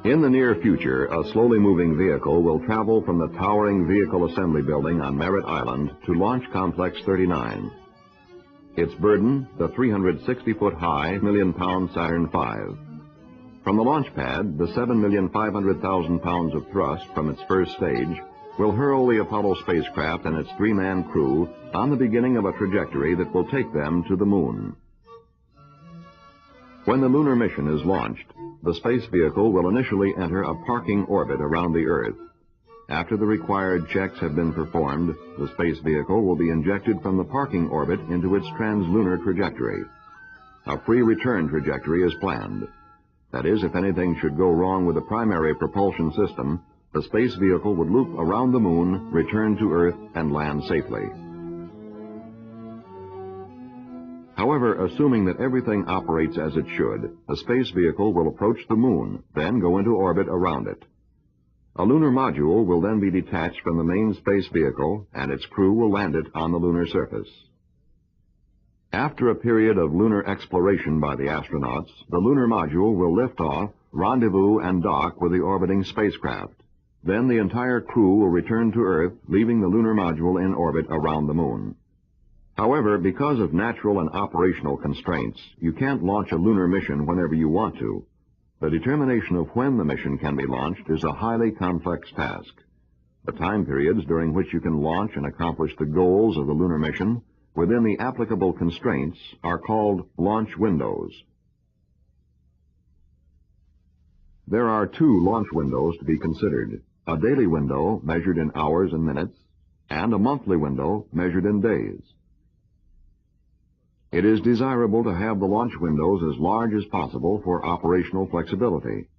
In the near future, a slowly moving vehicle will travel from the towering Vehicle Assembly Building on Merritt Island to Launch Complex 39. Its burden, the 360-foot-high, million-pound Saturn V. From the launch pad, the 7,500,000 pounds of thrust from its first stage will hurl the Apollo spacecraft and its three-man crew on the beginning of a trajectory that will take them to the moon. When the lunar mission is launched, the space vehicle will initially enter a parking orbit around the Earth. After the required checks have been performed, the space vehicle will be injected from the parking orbit into its translunar trajectory. A free return trajectory is planned. That is, if anything should go wrong with the primary propulsion system, the space vehicle would loop around the moon, return to Earth, and land safely. However, assuming that everything operates as it should, the space vehicle will approach the moon, then go into orbit around it. A lunar module will then be detached from the main space vehicle, and its crew will land it on the lunar surface. After a period of lunar exploration by the astronauts, the lunar module will lift off, rendezvous, and dock with the orbiting spacecraft. Then the entire crew will return to Earth, leaving the lunar module in orbit around the moon. However, because of natural and operational constraints, you can't launch a lunar mission whenever you want to. The determination of when the mission can be launched is a highly complex task. The time periods during which you can launch and accomplish the goals of the lunar mission within the applicable constraints are called launch windows. There are two launch windows to be considered: a daily window measured in hours and minutes, and a monthly window measured in days. It is desirable to have the launch windows as large as possible for operational flexibility.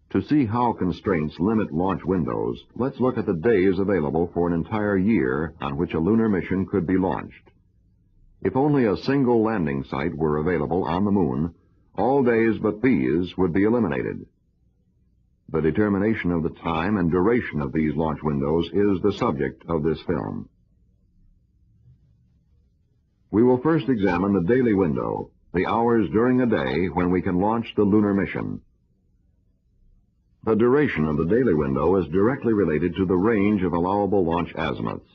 To see how constraints limit launch windows, let's look at the days available for an entire year on which a lunar mission could be launched. If only a single landing site were available on the moon, all days but these would be eliminated. The determination of the time and duration of these launch windows is the subject of this film. We will first examine the daily window, the hours during a day when we can launch the lunar mission. The duration of the daily window is directly related to the range of allowable launch azimuths.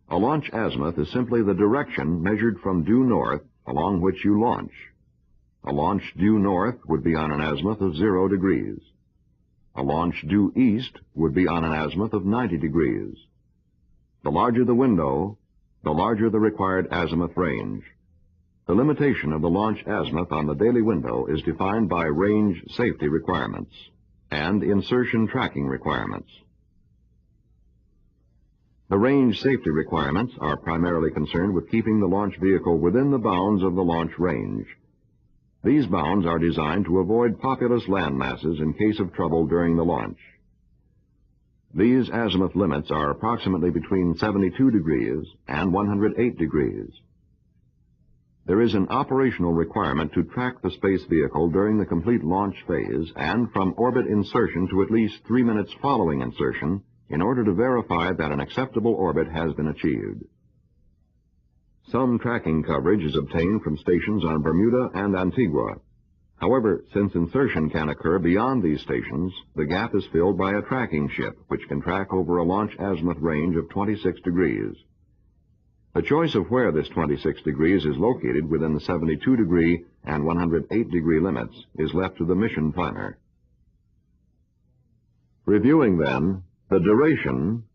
A launch azimuth is simply the direction measured from due north along which you launch. A launch due north would be on an azimuth of 0 degrees. A launch due east would be on an azimuth of 90 degrees. The larger the window, the larger the required azimuth range. The limitation of the launch azimuth on the daily window is defined by range safety requirements and insertion tracking requirements. The range safety requirements are primarily concerned with keeping the launch vehicle within the bounds of the launch range. These bounds are designed to avoid populous land masses in case of trouble during the launch. These azimuth limits are approximately between 72 degrees and 108 degrees. There is an operational requirement to track the space vehicle during the complete launch phase and from orbit insertion to at least 3 minutes following insertion in order to verify that an acceptable orbit has been achieved. Some tracking coverage is obtained from stations on Bermuda and Antigua. However, since insertion can occur beyond these stations, the gap is filled by a tracking ship, which can track over a launch azimuth range of 26 degrees. The choice of where this 26 degrees is located within the 72 degree and 108 degree limits is left to the mission planner. Reviewing then, the duration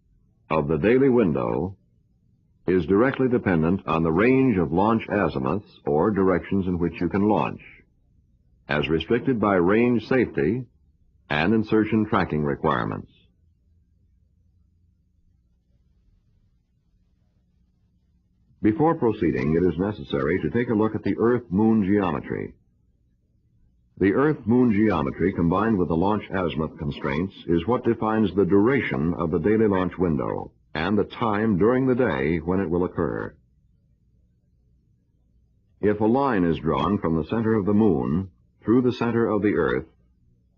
of the daily window is directly dependent on the range of launch azimuths or directions in which you can launch, as restricted by range safety and insertion tracking requirements. Before proceeding, it is necessary to take a look at the Earth-Moon geometry. The Earth-Moon geometry, combined with the launch azimuth constraints, is what defines the duration of the daily launch window and the time during the day when it will occur. If a line is drawn from the center of the moon through the center of the Earth,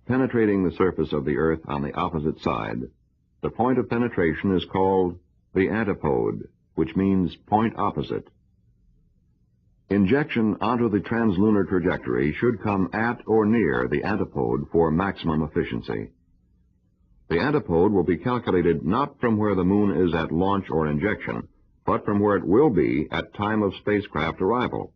penetrating the surface of the Earth on the opposite side, the point of penetration is called the antipode, which means point opposite. Injection onto the translunar trajectory should come at or near the antipode for maximum efficiency. The antipode will be calculated not from where the moon is at launch or injection, but from where it will be at time of spacecraft arrival.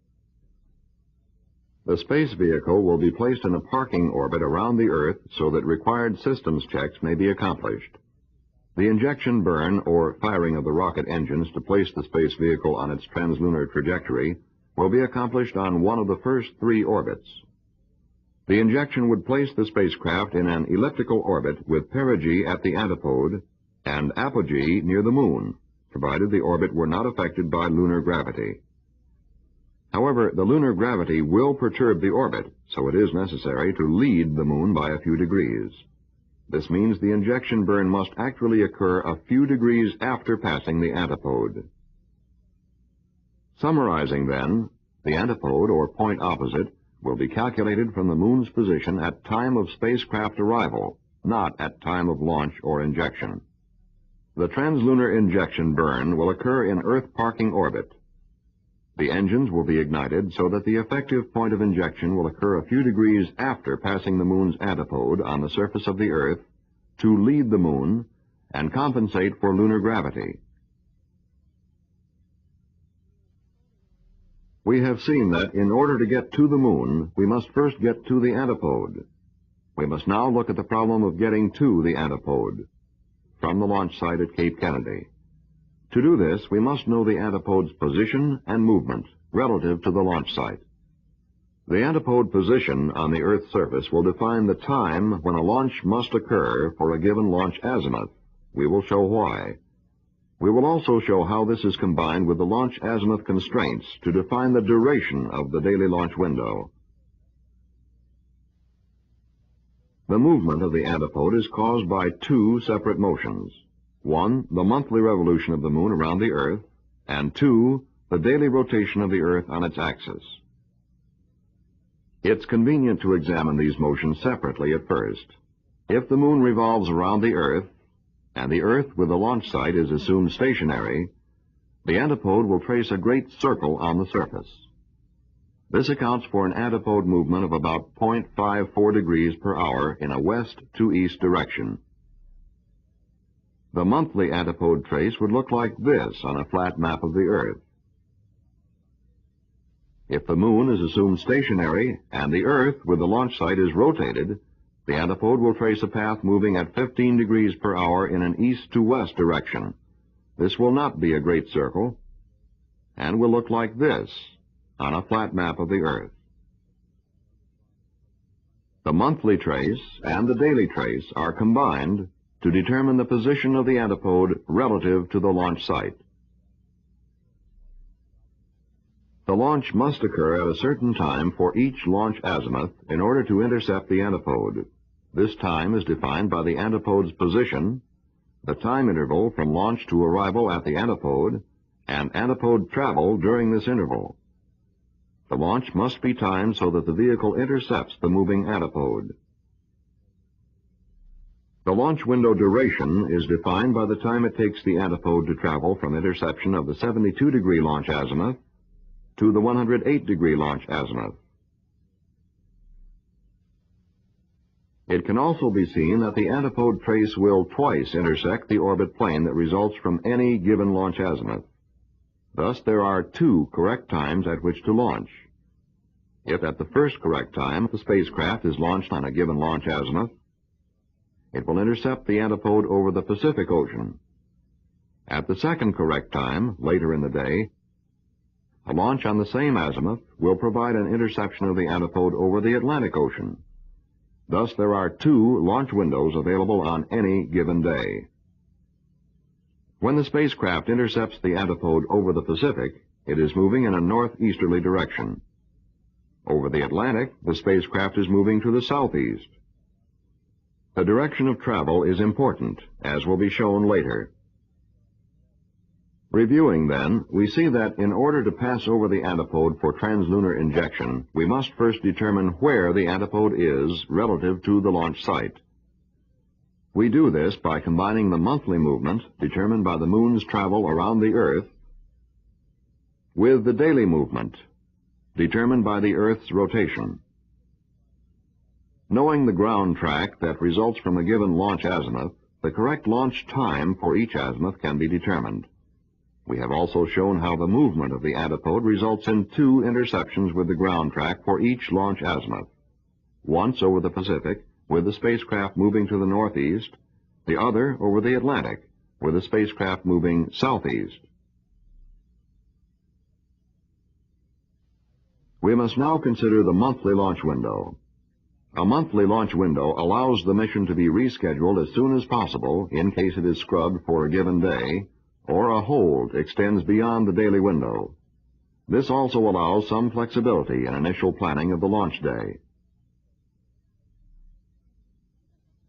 The space vehicle will be placed in a parking orbit around the Earth so that required systems checks may be accomplished. The injection burn, or firing of the rocket engines to place the space vehicle on its translunar trajectory, will be accomplished on one of the first 3 orbits. The injection would place the spacecraft in an elliptical orbit with perigee at the antipode and apogee near the moon, provided the orbit were not affected by lunar gravity. However, the lunar gravity will perturb the orbit, so it is necessary to lead the moon by a few degrees. This means the injection burn must actually occur a few degrees after passing the antipode. Summarizing then, the antipode, or point opposite, will be calculated from the moon's position at time of spacecraft arrival, not at time of launch or injection. The translunar injection burn will occur in Earth parking orbit. The engines will be ignited so that the effective point of injection will occur a few degrees after passing the moon's antipode on the surface of the Earth to lead the moon and compensate for lunar gravity. We have seen that in order to get to the moon, we must first get to the antipode. We must now look at the problem of getting to the antipode from the launch site at Cape Kennedy. To do this, we must know the antipode's position and movement relative to the launch site. The antipode position on the Earth's surface will define the time when a launch must occur for a given launch azimuth. We will show why. We will also show how this is combined with the launch azimuth constraints to define the duration of the daily launch window. The movement of the antipode is caused by 2 separate motions. 1, the monthly revolution of the moon around the Earth, and 2, the daily rotation of the Earth on its axis. It's convenient to examine these motions separately at first. If the moon revolves around the Earth, and the Earth with the launch site is assumed stationary, the antipode will trace a great circle on the surface. This accounts for an antipode movement of about 0.54 degrees per hour in a west to east direction. The monthly antipode trace would look like this on a flat map of the Earth. If the moon is assumed stationary and the Earth with the launch site is rotated, the antipode will trace a path moving at 15 degrees per hour in an east to west direction. This will not be a great circle and will look like this on a flat map of the Earth. The monthly trace and the daily trace are combined to determine the position of the antipode relative to the launch site. The launch must occur at a certain time for each launch azimuth in order to intercept the antipode. This time is defined by the antipode's position, the time interval from launch to arrival at the antipode, and antipode travel during this interval. The launch must be timed so that the vehicle intercepts the moving antipode. The launch window duration is defined by the time it takes the antipode to travel from interception of the 72-degree launch azimuth to the 108-degree launch azimuth. It can also be seen that the antipode trace will twice intersect the orbit plane that results from any given launch azimuth. Thus, there are 2 correct times at which to launch. If at the first correct time the spacecraft is launched on a given launch azimuth, it will intercept the antipode over the Pacific Ocean. At the second correct time, later in the day, a launch on the same azimuth will provide an interception of the antipode over the Atlantic Ocean. Thus, there are 2 launch windows available on any given day. When the spacecraft intercepts the antipode over the Pacific, it is moving in a northeasterly direction. Over the Atlantic, the spacecraft is moving to the southeast. The direction of travel is important, as will be shown later. Reviewing, then, we see that in order to pass over the antipode for translunar injection, we must first determine where the antipode is relative to the launch site. We do this by combining the monthly movement, determined by the moon's travel around the Earth, with the daily movement, determined by the Earth's rotation. Knowing the ground track that results from a given launch azimuth, the correct launch time for each azimuth can be determined. We have also shown how the movement of the antipode results in two interceptions with the ground track for each launch azimuth. Once over the Pacific, with the spacecraft moving to the northeast, the other over the Atlantic, with the spacecraft moving southeast. We must now consider the monthly launch window. A monthly launch window allows the mission to be rescheduled as soon as possible in case it is scrubbed for a given day, or a hold extends beyond the daily window. This also allows some flexibility in initial planning of the launch day.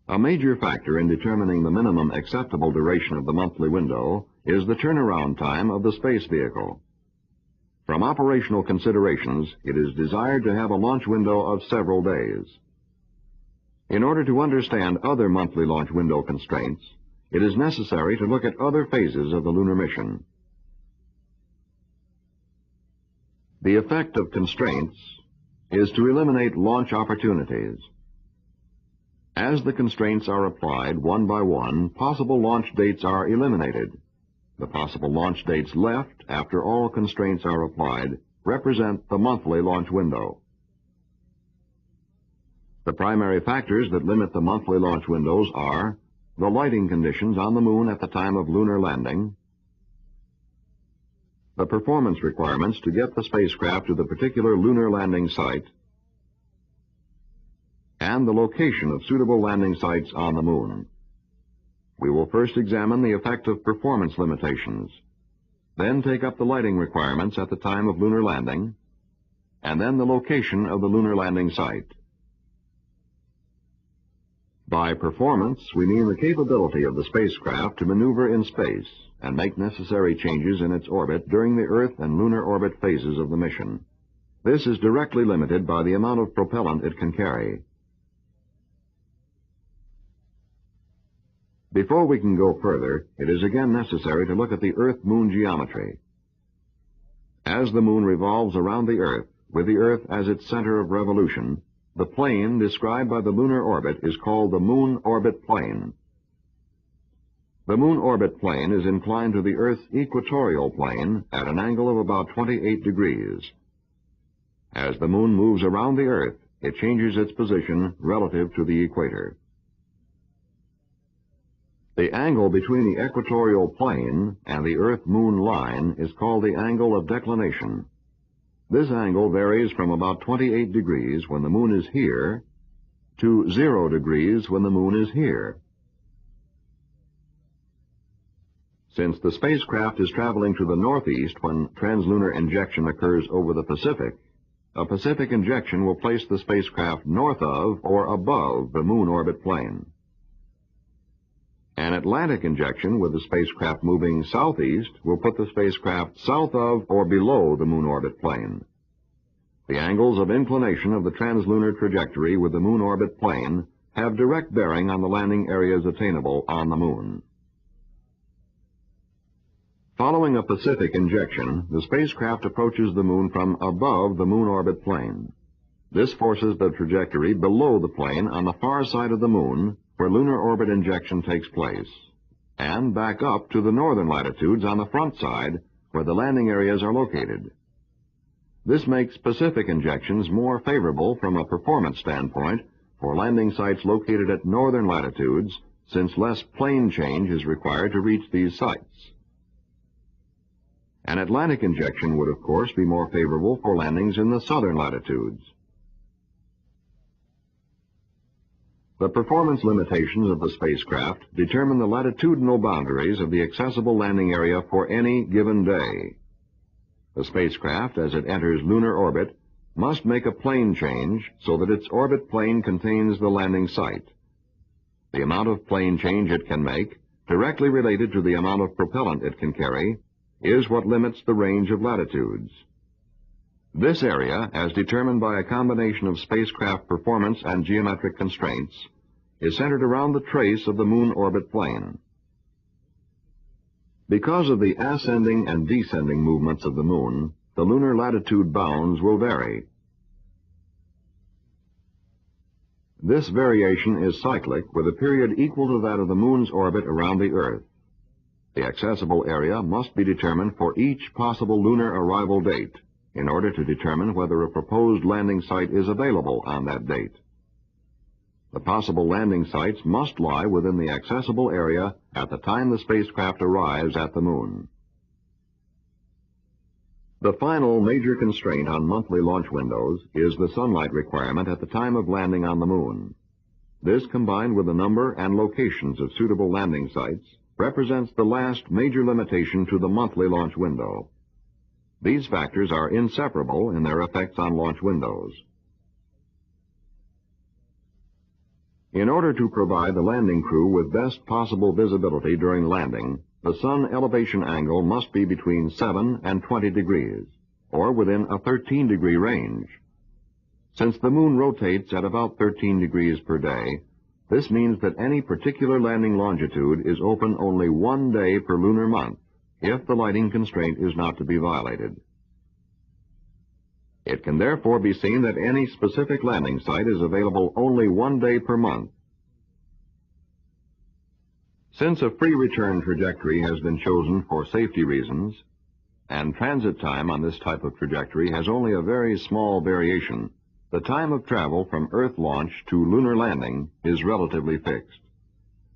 A major factor in determining the minimum acceptable duration of the monthly window is the turnaround time of the space vehicle. From operational considerations, it is desired to have a launch window of several days. In order to understand other monthly launch window constraints, it is necessary to look at other phases of the lunar mission. The effect of constraints is to eliminate launch opportunities. As the constraints are applied one by one, possible launch dates are eliminated. The possible launch dates left after all constraints are applied represent the monthly launch window. The primary factors that limit the monthly launch windows are the lighting conditions on the moon at the time of lunar landing, the performance requirements to get the spacecraft to the particular lunar landing site, and the location of suitable landing sites on the moon. We will first examine the effect of performance limitations, then take up the lighting requirements at the time of lunar landing, and then the location of the lunar landing site. By performance, we mean the capability of the spacecraft to maneuver in space and make necessary changes in its orbit during the Earth and lunar orbit phases of the mission. This is directly limited by the amount of propellant it can carry. Before we can go further, it is again necessary to look at the Earth-Moon geometry. As the Moon revolves around the Earth, with the Earth as its center of revolution, the plane described by the lunar orbit is called the Moon orbit plane. The Moon orbit plane is inclined to the Earth's equatorial plane at an angle of about 28 degrees. As the Moon moves around the Earth, it changes its position relative to the equator. The angle between the equatorial plane and the Earth-Moon line is called the angle of declination. This angle varies from about 28 degrees when the Moon is here to 0 degrees when the Moon is here. Since the spacecraft is traveling to the northeast when translunar injection occurs over the Pacific, a Pacific injection will place the spacecraft north of or above the Moon orbit plane. An Atlantic injection with the spacecraft moving southeast will put the spacecraft south of or below the Moon orbit plane. The angles of inclination of the translunar trajectory with the Moon orbit plane have direct bearing on the landing areas attainable on the Moon. Following a Pacific injection, the spacecraft approaches the Moon from above the Moon orbit plane. This forces the trajectory below the plane on the far side of the Moon, where lunar orbit injection takes place, and back up to the northern latitudes on the front side, where the landing areas are located. This makes Pacific injections more favorable from a performance standpoint for landing sites located at northern latitudes, since less plane change is required to reach these sites. An Atlantic injection would, of course, be more favorable for landings in the southern latitudes. The performance limitations of the spacecraft determine the latitudinal boundaries of the accessible landing area for any given day. The spacecraft, as it enters lunar orbit, must make a plane change so that its orbit plane contains the landing site. The amount of plane change it can make, directly related to the amount of propellant it can carry, is what limits the range of latitudes. This area, as determined by a combination of spacecraft performance and geometric constraints, is centered around the trace of the Moon orbit plane. Because of the ascending and descending movements of the Moon, the lunar latitude bounds will vary. This variation is cyclic, with a period equal to that of the Moon's orbit around the Earth. The accessible area must be determined for each possible lunar arrival date in order to determine whether a proposed landing site is available on that date. The possible landing sites must lie within the accessible area at the time the spacecraft arrives at the Moon. The final major constraint on monthly launch windows is the sunlight requirement at the time of landing on the Moon. This, combined with the number and locations of suitable landing sites, represents the last major limitation to the monthly launch window. These factors are inseparable in their effects on launch windows. In order to provide the landing crew with best possible visibility during landing, the sun elevation angle must be between 7 and 20 degrees, or within a 13-degree range. Since the Moon rotates at about 13 degrees per day, this means that any particular landing longitude is open only 1 day per lunar month, if the lighting constraint is not to be violated. It can therefore be seen that any specific landing site is available only 1 day per month. Since a free return trajectory has been chosen for safety reasons, and transit time on this type of trajectory has only a very small variation, the time of travel from Earth launch to lunar landing is relatively fixed.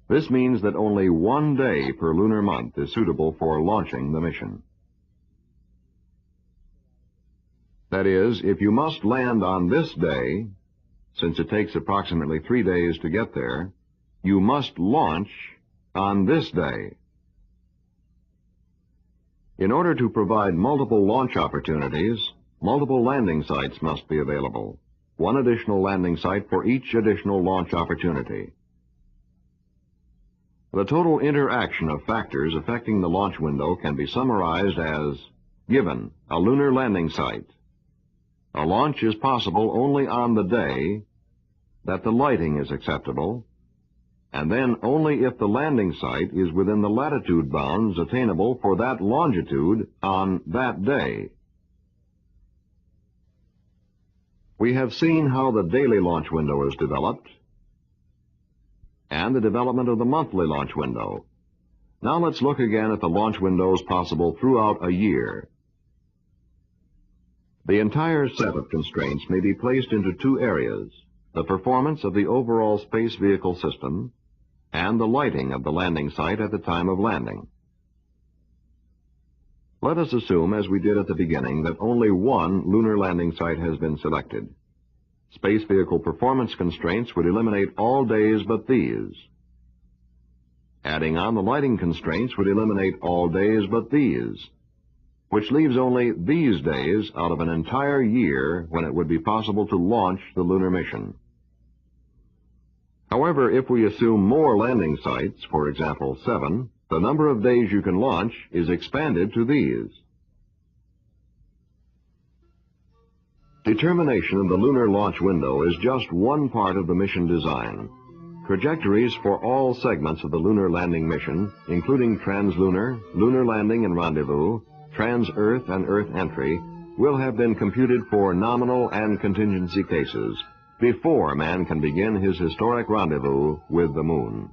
This means that only 1 day per lunar month is suitable for launching the mission. That is, if you must land on this day, since it takes approximately 3 days to get there, you must launch on this day. In order to provide multiple launch opportunities, multiple landing sites must be available, 1 additional landing site for each additional launch opportunity. The total interaction of factors affecting the launch window can be summarized as, given a lunar landing site, a launch is possible only on the day that the lighting is acceptable, and then only if the landing site is within the latitude bounds attainable for that longitude on that day. We have seen how the daily launch window is developed and the development of the monthly launch window. Now let's look again at the launch windows possible throughout a year. The entire set of constraints may be placed into 2 areas: the performance of the overall space vehicle system and the lighting of the landing site at the time of landing. Let us assume, as we did at the beginning, that only 1 lunar landing site has been selected. Space vehicle performance constraints would eliminate all days but these. Adding on the lighting constraints would eliminate all days but these, which leaves only these days out of an entire year when it would be possible to launch the lunar mission. However, if we assume more landing sites, for example 7, the number of days you can launch is expanded to these. Determination of the lunar launch window is just one part of the mission design. Trajectories for all segments of the lunar landing mission, including translunar, lunar landing and rendezvous, trans-Earth and Earth entry, will have been computed for nominal and contingency cases before man can begin his historic rendezvous with the Moon.